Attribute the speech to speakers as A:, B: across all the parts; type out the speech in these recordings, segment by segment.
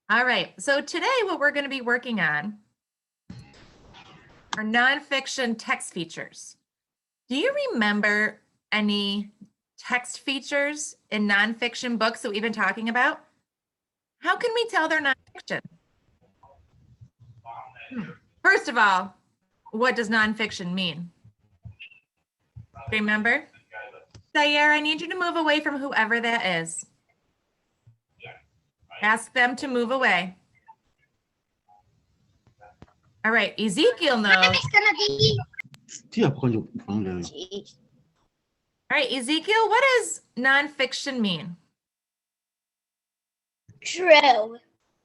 A: All right, so today what we're going to be working on are nonfiction text features. Do you remember any text features in nonfiction books that we've been talking about? How can we tell they're nonfiction? First of all, what does nonfiction mean? Remember? Dyer, I need you to move away from whoever that is. Ask them to move away. All right, Ezekiel knows.
B: It's gonna be.
A: All right, Ezekiel, what does nonfiction mean?
B: True.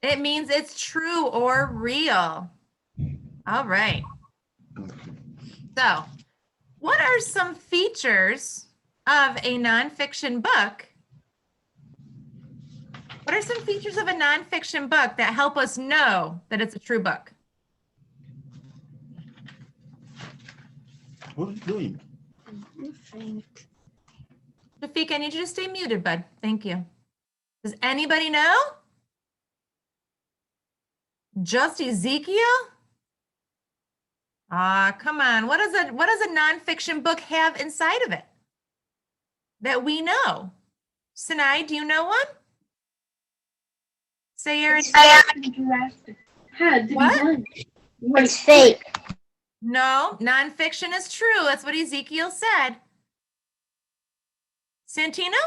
A: It means it's true or real. All right. So, what are some features of a nonfiction book? What are some features of a nonfiction book that help us know that it's a true book?
C: What are you doing?
A: Shafiq, I need you to stay muted, bud. Thank you. Does anybody know? Just Ezekiel? Come on. What does a nonfiction book have inside of it that we know? Sinai, do you know one? Say Aaron. What?
B: It's fake.
A: No, nonfiction is true. That's what Ezekiel said. Santino?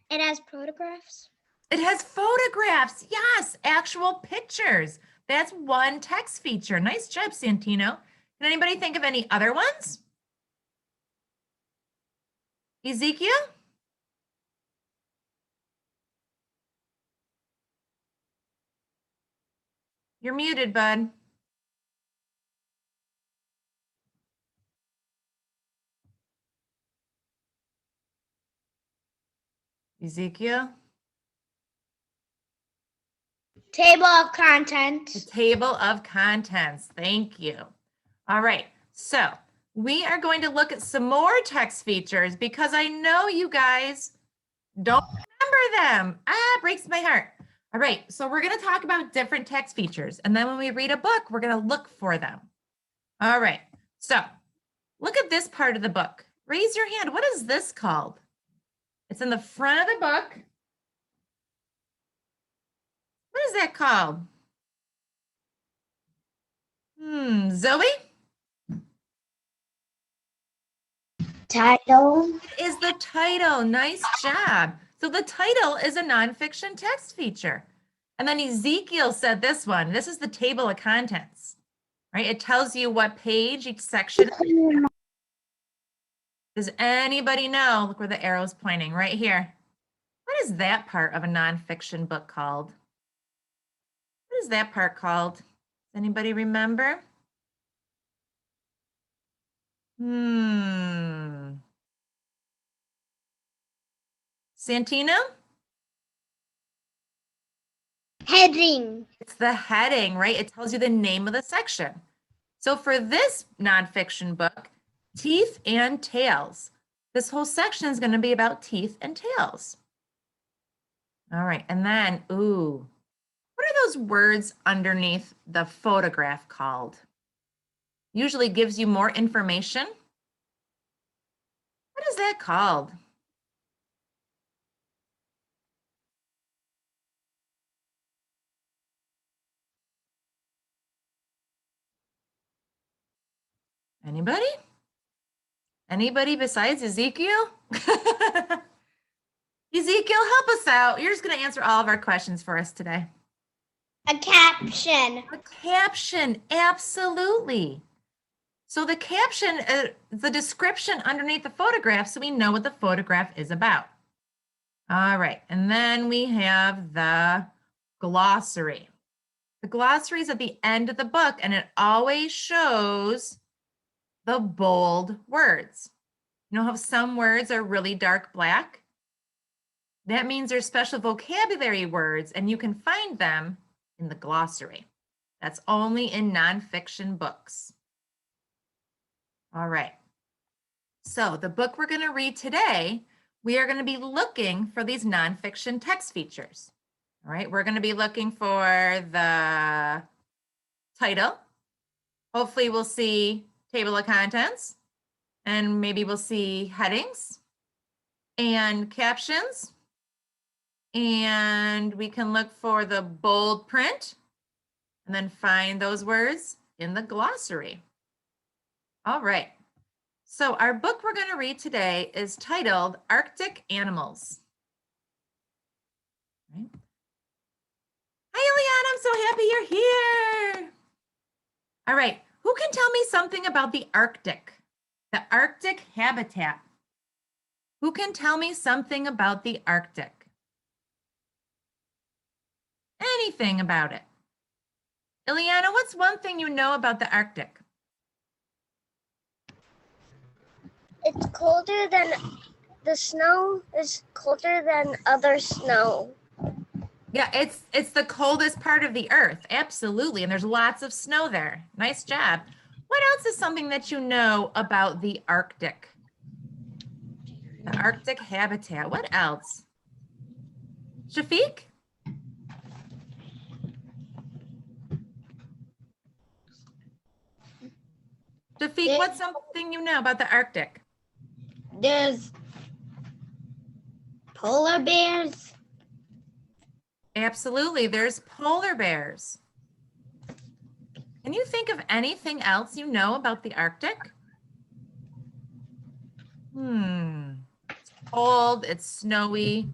B: It has photographs.
A: It has photographs. Yes, actual pictures. That's one text feature. Nice job, Santino. Can anybody think of any other ones? Ezekiel? You're muted, bud. Ezekiel?
B: Table of contents.
A: The table of contents. Thank you. All right. So we are going to look at some more text features because I know you guys don't remember them. Breaks my heart. All right. So we're going to talk about different text features. And then when we read a book, we're going to look for them. All right. So look at this part of the book. Raise your hand. What is this called? It's in the front of the book. What is that called? Zoe?
B: Title.
A: It is the title. Nice job. So the title is a nonfiction text feature. And then Ezekiel said this one. This is the table of contents, right? It tells you what page each section is. Does anybody know? Look where the arrow's pointing, right here. What is that part of a nonfiction book called? What is that part called? Does anybody remember? Santino?
B: Heading.
A: It's the heading, right? It tells you the name of the section. So for this nonfiction book, Teeth and Tails, this whole section is going to be about teeth and tails. All right, and then, what are those words underneath the photograph called? Usually gives you more information. What is that called? Anybody? Anybody besides Ezekiel? Ezekiel, help us out. You're just going to answer all of our questions for us today.
B: A caption.
A: A caption, absolutely. So the caption is the description underneath the photograph so we know what the photograph is about. All right, and then we have the glossary. The glossary is at the end of the book and it always shows the bold words. You know how some words are really dark black? That means they're special vocabulary words and you can find them in the glossary. That's only in nonfiction books. All right. So the book we're going to read today, we are going to be looking for these nonfiction text features. All right, we're going to be looking for the title. Hopefully we'll see table of contents, and maybe we'll see headings and captions. And we can look for the bold print and then find those words in the glossary. All right. So our book we're going to read today is titled Arctic Animals. Right. Hi, Eliana, I'm so happy you're here. All right, who can tell me something about the Arctic habitat? Who can tell me something about the Arctic? Anything about it. Eliana, what's one thing you know about the Arctic?
B: It's colder than the snow is colder than other snow.
A: Yeah, it's the coldest part of the earth. Absolutely. And there's lots of snow there. Nice job. What else is something that you know about the Arctic? The Arctic habitat. What else? Shafiq? Shafiq, what's something you know about the Arctic?
B: There's polar bears.
A: Absolutely. There's polar bears. Can you think of anything else you know about the Arctic? It's cold, it's snowy,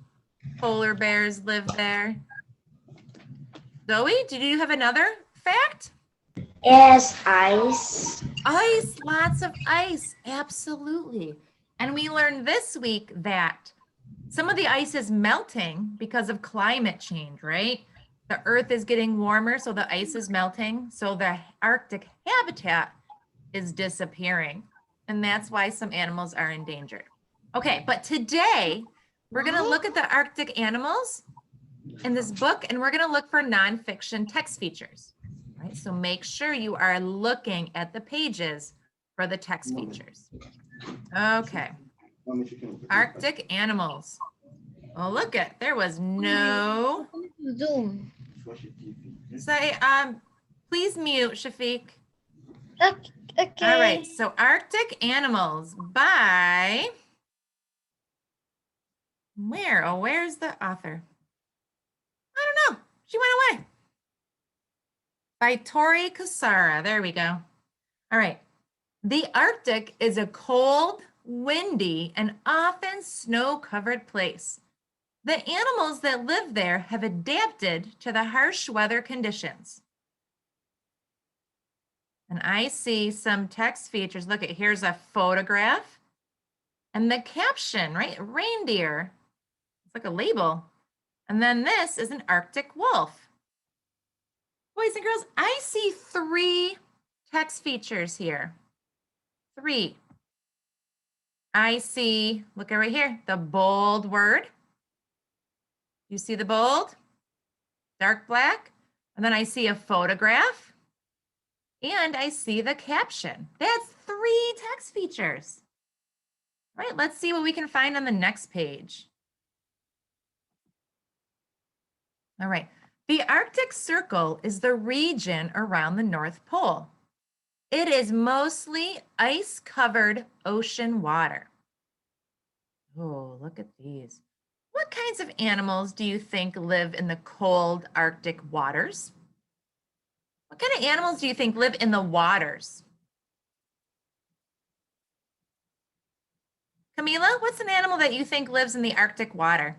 A: polar bears live there. Zoe, did you have another fact?
B: Yes, ice.
A: Ice, lots of ice, absolutely. And we learned this week that some of the ice is melting because of climate change, right? The earth is getting warmer, so the ice is melting. So the Arctic habitat is disappearing. And that's why some animals are endangered. Okay, but today we're going to look at the Arctic animals in this book, and we're going to look for nonfiction text features. Right? So make sure you are looking at the pages for the text features. Okay. Arctic animals. Oh, look at, there was no
B: Zoom.
A: say, please mute, Shafiq.
B: Okay.
A: All right, so Arctic Animals by, where? Oh, where's the author? I don't know, she went away. By Tori Kasara, there we go. All right, the Arctic is a cold, windy, and often snow-covered place. The animals that live there have adapted to the harsh weather conditions. And I see some text features. Look at, here's a photograph and the caption, right? Reindeer. It's like a label. And then this is an Arctic wolf. Boys and girls, I see 3 text features here. 3. I see, look at right here, the bold word. You see the bold? Dark black. And then I see a photograph. And I see the caption. That's 3 text features. All right, let's see what we can find on the next page. All right, the Arctic Circle is the region around the North Pole. It is mostly ice-covered ocean water. Oh, look at these. What kinds of animals do you think live in the cold Arctic waters? What kind of animals do you think live in the waters? Camila, what's an animal that you think lives in the Arctic water?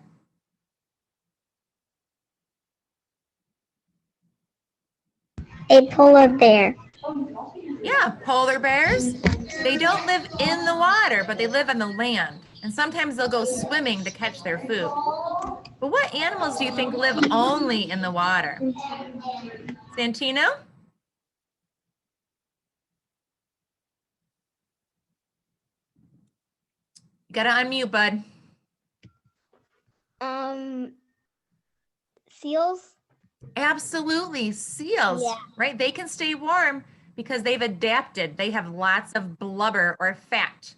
B: A polar bear.
A: Yeah, polar bears. They don't live in the water, but they live on the land. And sometimes they'll go swimming to catch their food. But what animals do you think live only in the water? Santino? You gotta unmute, bud.
B: Seals.
A: Absolutely, seals,
B: Yeah.
A: right? They can stay warm because they've adapted. They have lots of blubber or fat.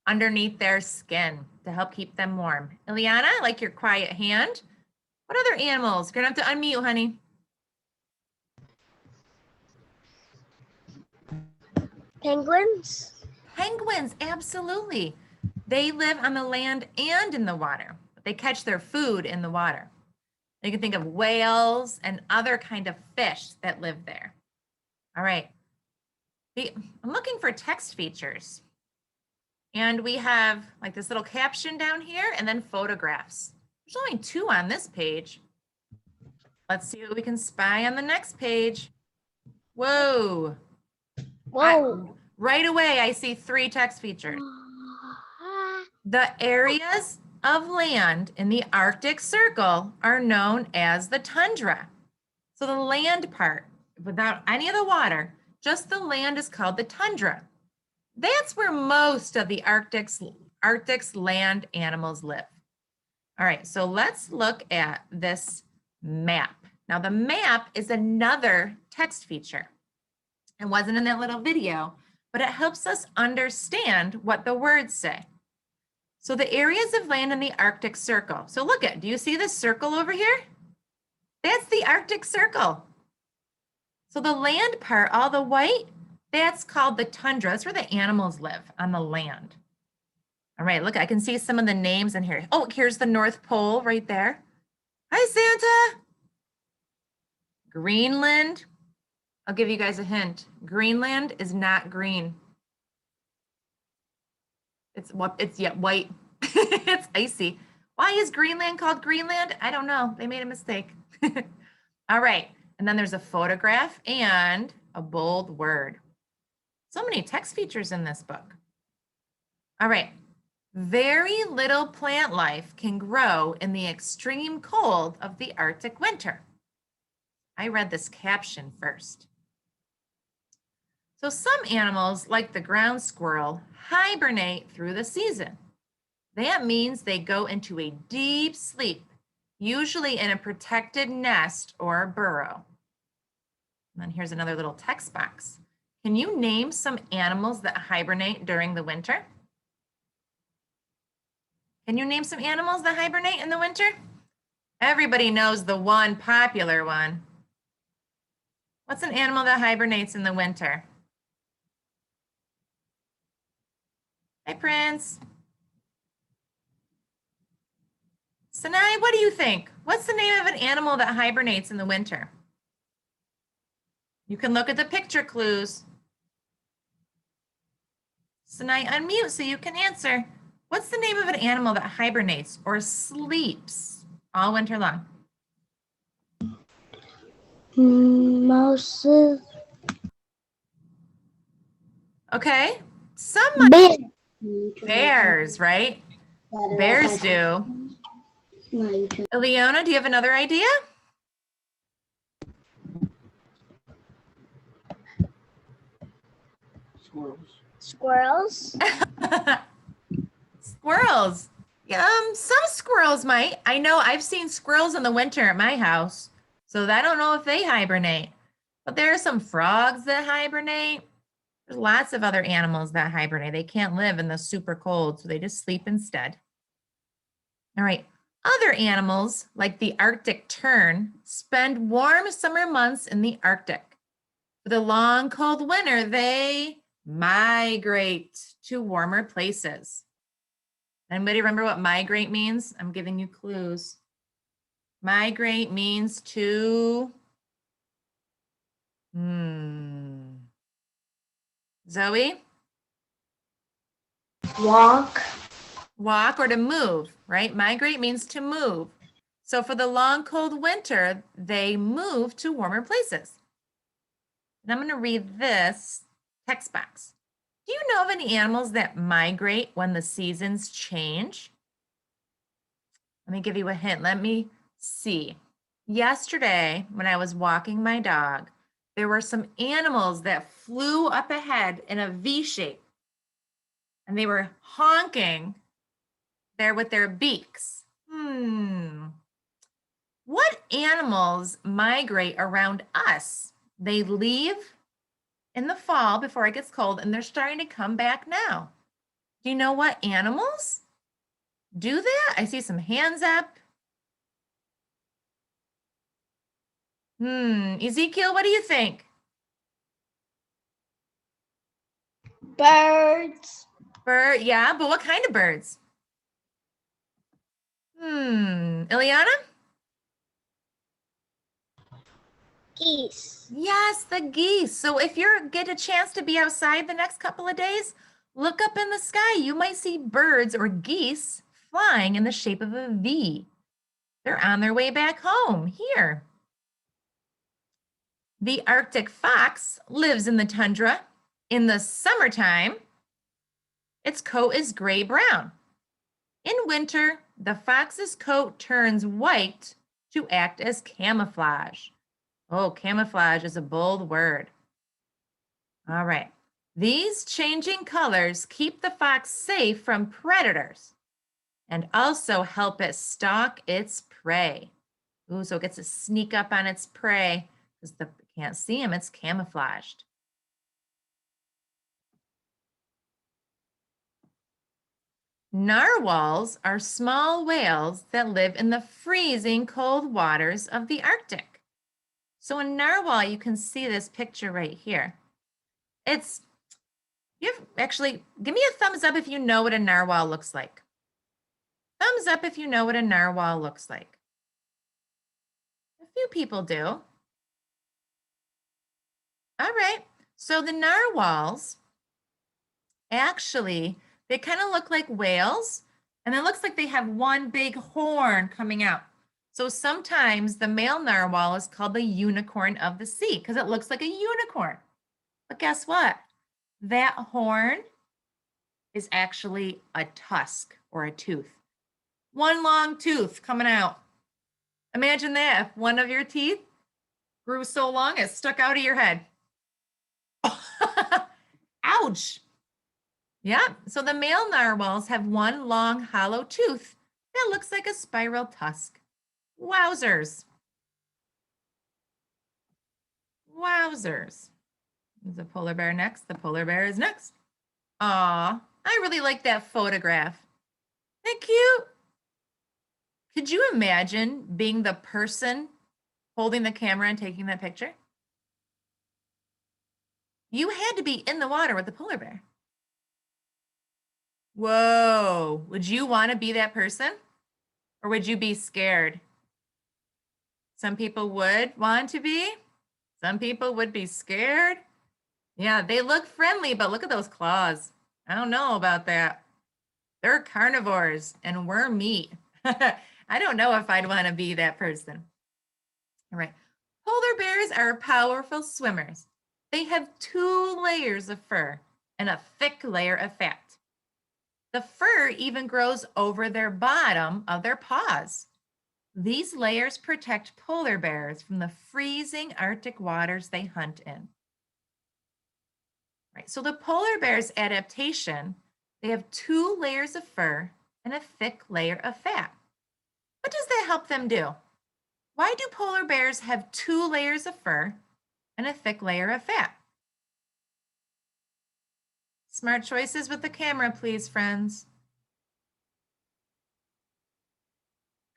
A: underneath their skin to help keep them warm. Ileana, I like your quiet hand. What other animals? You're gonna have to unmute, honey.
B: Penguins.
A: Penguins, absolutely. They live on the land and in the water. They catch their food in the water. You can think of whales and other kind of fish that live there. All right. I'm looking for text features. And we have like this little caption down here and then photographs. There's only 2 on this page. Let's see what we can spy on the next page. Whoa.
B: Whoa.
A: Right away, I see 3 text features. The areas of land in the Arctic Circle are known as the tundra. So the land part, without any of the water, just the land is called the tundra. That's where most of the Arctic's land animals live. All right, so let's look at this map. Now the map is another text feature. It wasn't in that little video, but it helps us understand what the words say. So the areas of land in the Arctic Circle. So look at, do you see this circle over here? That's the Arctic Circle. So the land part, all the white, that's called the tundra. That's where the animals live, on the land. All right, look, I can see some of the names in here. Oh, here's the North Pole right there. Hi, Santa. Greenland. I'll give you guys a hint. Greenland is not green. It's yet white. It's icy. Why is Greenland called Greenland? I don't know. They made a mistake. All right. And then there's a photograph and a bold word. So many text features in this book. All right. Very little plant life can grow in the extreme cold of the Arctic winter. I read this caption first. So some animals, like the ground squirrel, hibernate through the season. That means they go into a deep sleep, usually in a protected nest or burrow. And then here's another little text box. Can you name some animals that hibernate during the winter? Can you name some animals that hibernate in the winter? Everybody knows the one popular one. What's an animal that hibernates in the winter? Hi, Prince. Sinai, what do you think? What's the name of an animal that hibernates in the winter? You can look at the picture clues. Sinai, unmute so you can answer. What's the name of an animal that hibernates or sleeps all winter long?
B: Mouses.
A: Okay, some
B: Bear.
A: bears, right? Bears do. Leona, do you have another idea?
B: Squirrels.
A: Squirrels. Some squirrels might. I know I've seen squirrels in the winter at my house, so I don't know if they hibernate. But there are some frogs that hibernate. There's lots of other animals that hibernate. They can't live in the super cold, so they just sleep instead. All right. Other animals, like the Arctic tern, spend warm summer months in the Arctic. For the long, cold winter, they migrate to warmer places. Anybody remember what migrate means? I'm giving you clues. Migrate means to... Zoe?
B: Walk.
A: Walk or to move, right? Migrate means to move. So for the long, cold winter, they move to warmer places. And I'm going to read this text box. Do you know of any animals that migrate when the seasons change? Let me give you a hint. Let me see. Yesterday, when I was walking my dog, there were some animals that flew up ahead in a V shape. And they were honking there with their beaks. What animals migrate around us? They leave in the fall before it gets cold and they're starting to come back now. Do you know what animals do that? I see some hands up. Ezekiel, what do you think?
B: Birds.
A: Yeah, but what kind of birds? Ileana?
B: Geese.
A: Yes, the geese. So if you get a chance to be outside the next couple of days, look up in the sky. You might see birds or geese flying in the shape of a V. They're on their way back home here. The Arctic fox lives in the tundra. In the summertime, its coat is gray-brown. In winter, the fox's coat turns white to act as camouflage. Oh, camouflage is a bold word. All right. These changing colors keep the fox safe from predators and also help it stalk its prey. Ooh, so it gets to sneak up on its prey because the can't see him, it's camouflaged. Narwhals are small whales that live in the freezing cold waters of the Arctic. So a narwhal, you can see this picture right here. Actually, give me a thumbs up if you know what a narwhal looks like. Thumbs up if you know what a narwhal looks like. A few people do. All right, so the narwhals, actually, they kind of look like whales, and it looks like they have one big horn coming out. So sometimes the male narwhal is called the unicorn of the sea because it looks like a unicorn. But guess what? That horn is actually a tusk or a tooth. One long tooth coming out. Imagine that if one of your teeth grew so long it stuck out of your head. Ouch. Yeah, so the male narwhals have one long hollow tooth that looks like a spiral tusk. Wowzers. Wowzers. Is the polar bear next? The polar bear is next. Aw, I really like that photograph. Isn't it cute? Could you imagine being the person holding the camera and taking that picture? You had to be in the water with the polar bear. Whoa, would you want to be that person? Or would you be scared? Some people would want to be. Some people would be scared. Yeah, they look friendly, but look at those claws. I don't know about that. They're carnivores and we're meat. I don't know if I'd want to be that person. All right. Polar bears are powerful swimmers. They have 2 layers of fur and a thick layer of fat. The fur even grows over their bottom of their paws. These layers protect polar bears from the freezing Arctic waters they hunt in. Right, so the polar bear's adaptation, they have 2 layers of fur and a thick layer of fat. What does that help them do? Why do polar bears have 2 layers of fur and a thick layer of fat? Smart choices with the camera, please, friends.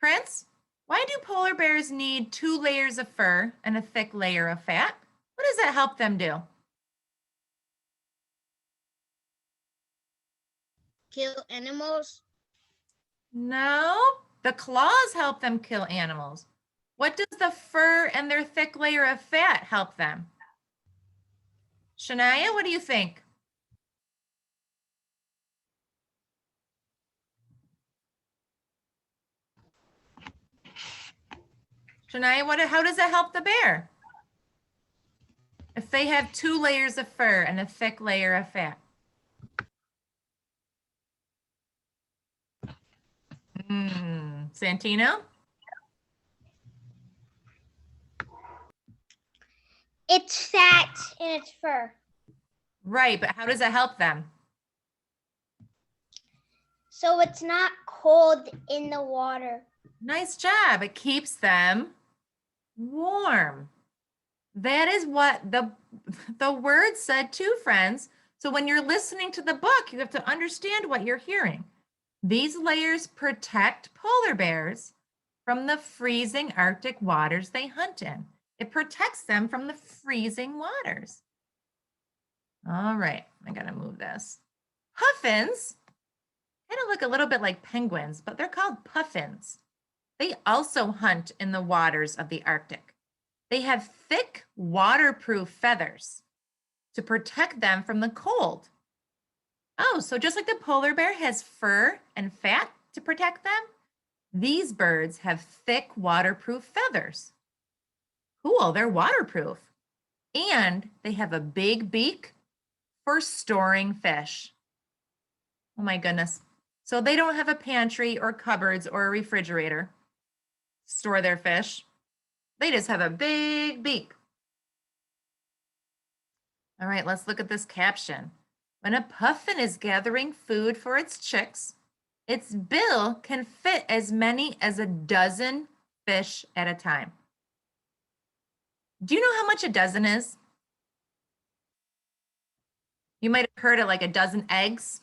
A: Prince, why do polar bears need 2 layers of fur and a thick layer of fat? What does that help them do?
B: Kill animals.
A: No, the claws help them kill animals. What does the fur and their thick layer of fat help them? Shania, what do you think? Shania, how does that help the bear? If they have 2 layers of fur and a thick layer of fat. Santino?
B: It's fat in its fur.
A: Right, but how does it help them?
B: So it's not cold in the water.
A: Nice job. It keeps them warm. That is what the word said too, friends. So when you're listening to the book, you have to understand what you're hearing. These layers protect polar bears from the freezing Arctic waters they hunt in. It protects them from the freezing waters. All right, I gotta move this. Puffins kind of look a little bit like penguins, but they're called puffins. They also hunt in the waters of the Arctic. They have thick, waterproof feathers to protect them from the cold. Oh, so just like the polar bear has fur and fat to protect them, these birds have thick, waterproof feathers. Cool, they're waterproof. And they have a big beak for storing fish. Oh my goodness. So they don't have a pantry or cupboards or a refrigerator to store their fish. They just have a big beak. All right, let's look at this caption. When a puffin is gathering food for its chicks, its bill can fit as many as a dozen fish at a time. Do you know how much a dozen is? You might have heard it like a dozen eggs.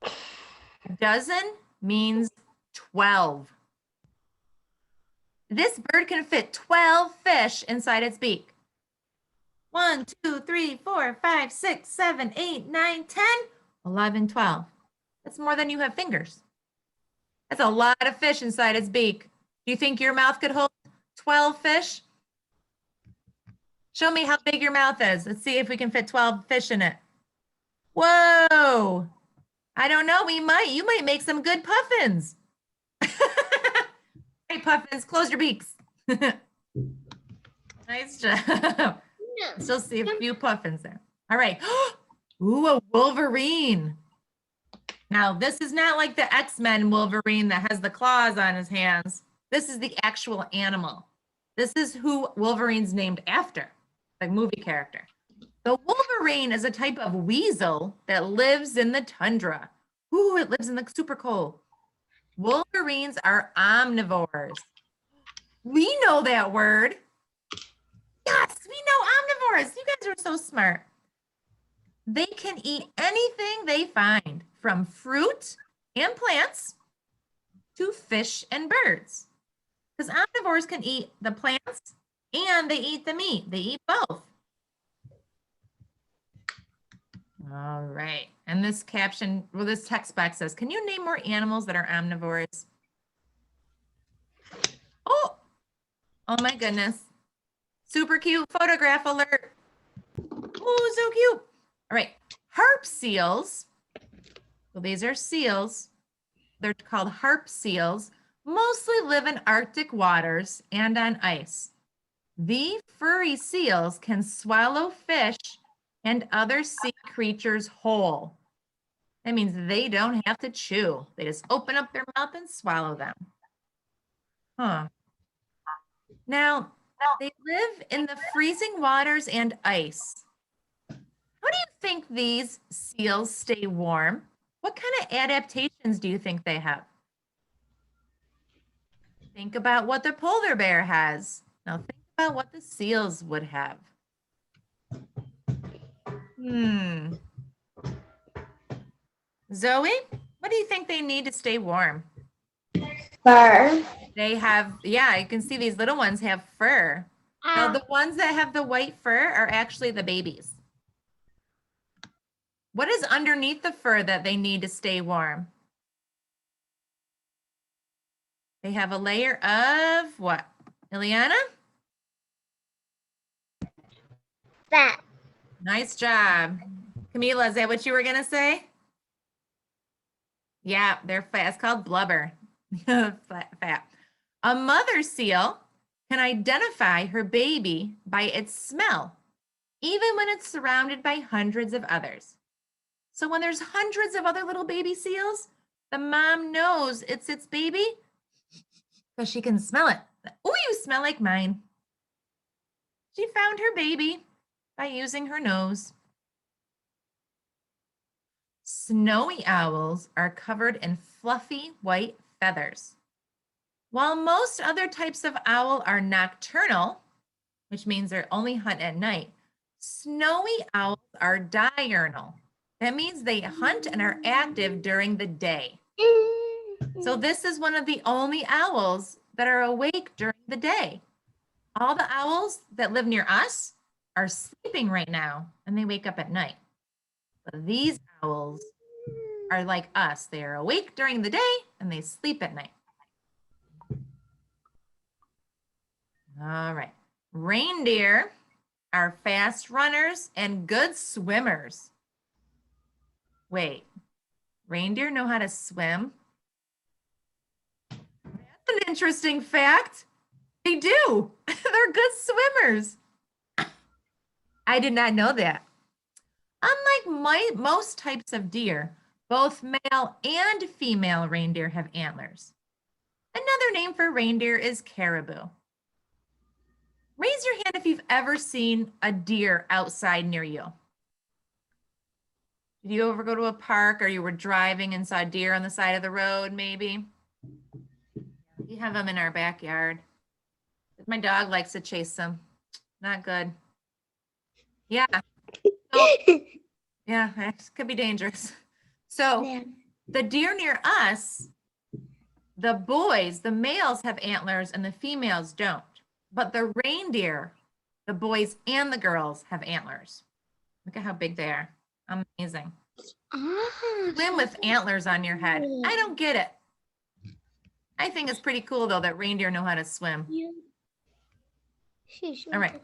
A: A dozen means 12. This bird can fit 12 fish inside its beak. 1, 2, 3, 4, 5, 6, 7, 8, 9, 10, 11, 12. That's more than you have fingers. That's a lot of fish inside its beak. Do you think your mouth could hold 12 fish? Show me how big your mouth is. Let's see if we can fit 12 fish in it. Whoa. I don't know. You might make some good puffins. Hey, puffins, close your beaks. Nice job. Still see a few puffins there. All right. Ooh, a wolverine. Now, this is not like the X-Men Wolverine that has the claws on his hands. This is the actual animal. This is who Wolverine's named after, the movie character. The wolverine is a type of weasel that lives in the tundra. Ooh, it lives in the super cold. Wolverines are omnivores. We know that word. Yes, we know omnivores. You guys are so smart. They can eat anything they find, from fruit and plants to fish and birds. Because omnivores can eat the plants and they eat the meat. They eat both. All right. And this caption, well, this text box says, can you name more animals that are omnivores? Oh my goodness. Super cute photograph alert. Oh, so cute. All right. Harp seals. Well, these are seals. They're called harp seals. Mostly live in Arctic waters and on ice. The furry seals can swallow fish and other sea creatures whole. That means they don't have to chew. They just open up their mouth and swallow them. Huh. Now, they live in the freezing waters and ice. How do you think these seals stay warm? What kind of adaptations do you think they have? Think about what the polar bear has. Now think about what the seals would have. Zoe, what do you think they need to stay warm?
B: Fur.
A: They have, yeah, you can see these little ones have fur. Now the ones that have the white fur are actually the babies. What is underneath the fur that they need to stay warm? They have a layer of what? Ileana?
B: Fat.
A: Nice job. Camila, is that what you were going to say? Yeah, they're fat. It's called blubber. Fat. A mother seal can identify her baby by its smell, even when it's surrounded by hundreds of others. So when there's hundreds of other little baby seals, the mom knows it's its baby because she can smell it. Oh, you smell like mine. She found her baby by using her nose. Snowy owls are covered in fluffy white feathers. While most other types of owl are nocturnal, which means they only hunt at night, snowy owls are diurnal. That means they hunt and are active during the day. So this is one of the only owls that are awake during the day. All the owls that live near us are sleeping right now and they wake up at night. But these owls are like us. They are awake during the day and they sleep at night. All right. Reindeer are fast runners and good swimmers. Wait, reindeer know how to swim? That's an interesting fact. They do. They're good swimmers. I did not know that. Unlike most types of deer, both male and female reindeer have antlers. Another name for reindeer is caribou. Raise your hand if you've ever seen a deer outside near you. Did you ever go to a park or you were driving and saw a deer on the side of the road, maybe? We have them in our backyard. My dog likes to chase them. Not good. Yeah. So, yeah, it could be dangerous. So the deer near us, the boys, the males have antlers and the females don't. But the reindeer, the boys and the girls have antlers. Look at how big they are. Amazing. Swim with antlers on your head. I don't get it. I think it's pretty cool, though, that reindeer know how to swim. All right.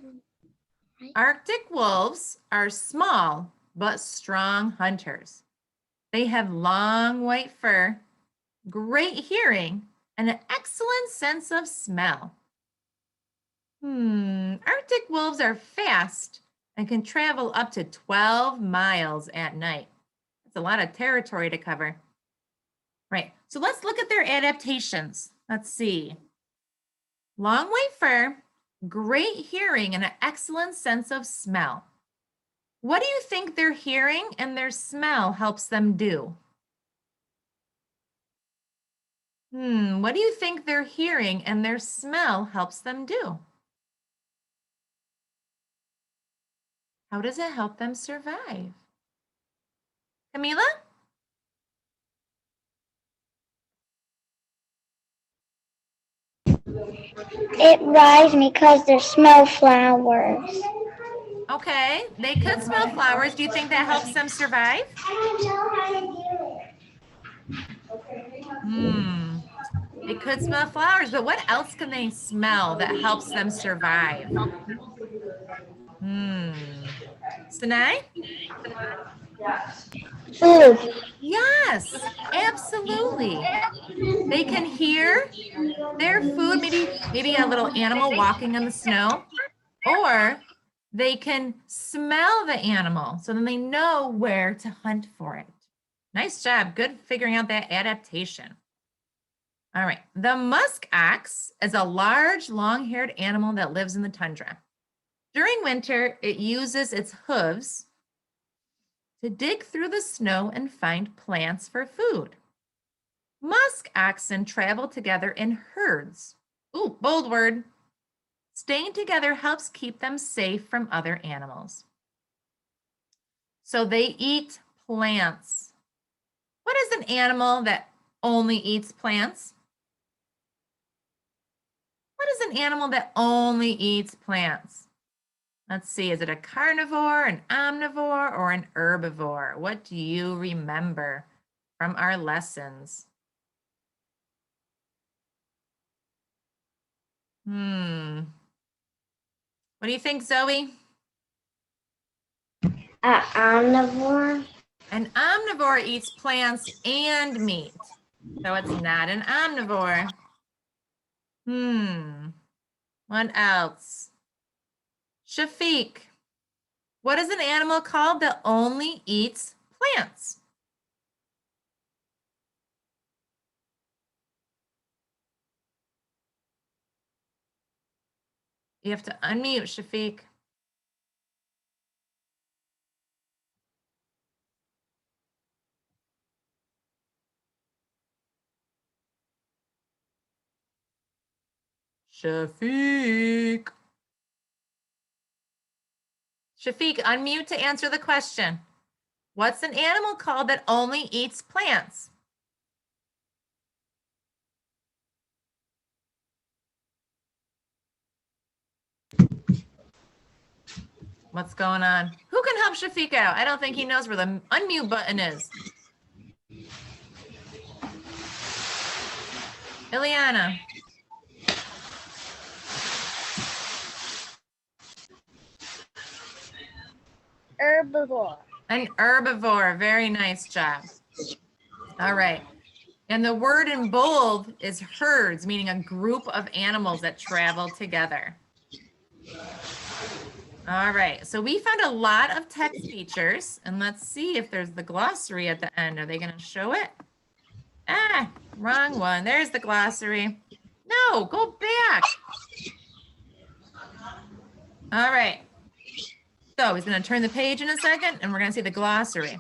A: Arctic wolves are small but strong hunters. They have long white fur, great hearing, and an excellent sense of smell. Arctic wolves are fast and can travel up to 12 miles at night. That's a lot of territory to cover. Right, so let's look at their adaptations. Let's see. Long white fur, great hearing, and an excellent sense of smell. What do you think their hearing and their smell helps them do? What do you think their hearing and their smell helps them do? How does it help them survive? Camila?
B: It rise because they smell flowers.
A: Okay, they could smell flowers. Do you think that helps them survive? They could smell flowers, but what else can they smell that helps them survive? Sinai?
B: Food.
A: Yes, absolutely. They can hear their food, maybe a little animal walking on the snow, or they can smell the animal, so then they know where to hunt for it. Nice job. Good figuring out that adaptation. All right. The musk ox is a large, long-haired animal that lives in the tundra. During winter, it uses its hooves to dig through the snow and find plants for food. Musk oxen travel together in herds. Ooh, bold word. Staying together helps keep them safe from other animals. So they eat plants. What is an animal that only eats plants? What is an animal that only eats plants? Let's see, is it a carnivore, an omnivore, or an herbivore? What do you remember from our lessons? What do you think, Zoe?
B: Omnivore.
A: An omnivore eats plants and meat, so it's not an omnivore. What else? Shafiq, what is an animal called that only eats plants? You have to unmute, Shafiq. Shafiq. Shafiq, unmute to answer the question. What's an animal called that only eats plants? What's going on? Who can help Shafiq out? I don't think he knows where the unmute button is. Ileana.
B: Herbivore.
A: An herbivore. Very nice job. All right. And the word in bold is herds, meaning a group of animals that travel together. All right. So we found a lot of text features, and let's see if there's the glossary at the end. Are they going to show it? Ah, wrong one. There's the glossary. No, go back. All right. So he's going to turn the page in a second, and we're going to see the glossary.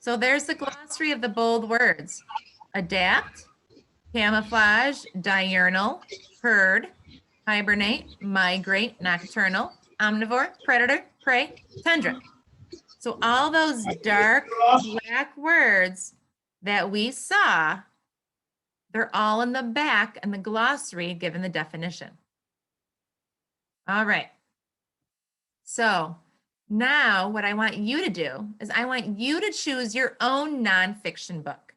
A: So there's the glossary of the bold words. Adapt, camouflage, diurnal, herd, hibernate, migrate, nocturnal, omnivore, predator, prey, tundra. So all those dark black words that we saw, they're all in the back in the glossary given the definition. All right. So now what I want you to do is I want you to choose your own nonfiction book,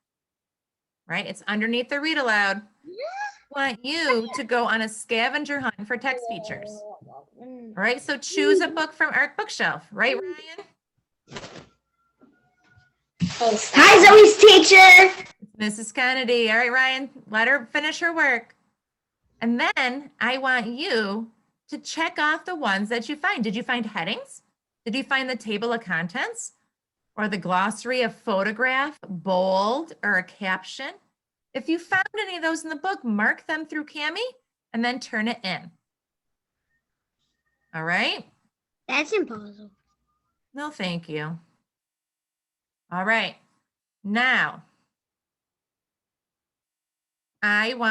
A: right? It's underneath the read aloud. I want you to go on a scavenger hunt for text features. All right, so choose a book from our bookshelf, right, Ryan?
B: Hi, Zoe's teacher.
A: Mrs. Kennedy. All right, Ryan, let her finish her work. And then I want you to check off the ones that you find. Did you find headings? Did you find the table of contents or the glossary, a photograph, bold, or a caption? If you found any of those in the book, mark them through Cami and then turn it in. All right?
B: That's impossible.
A: No, thank you. All right. Now, I want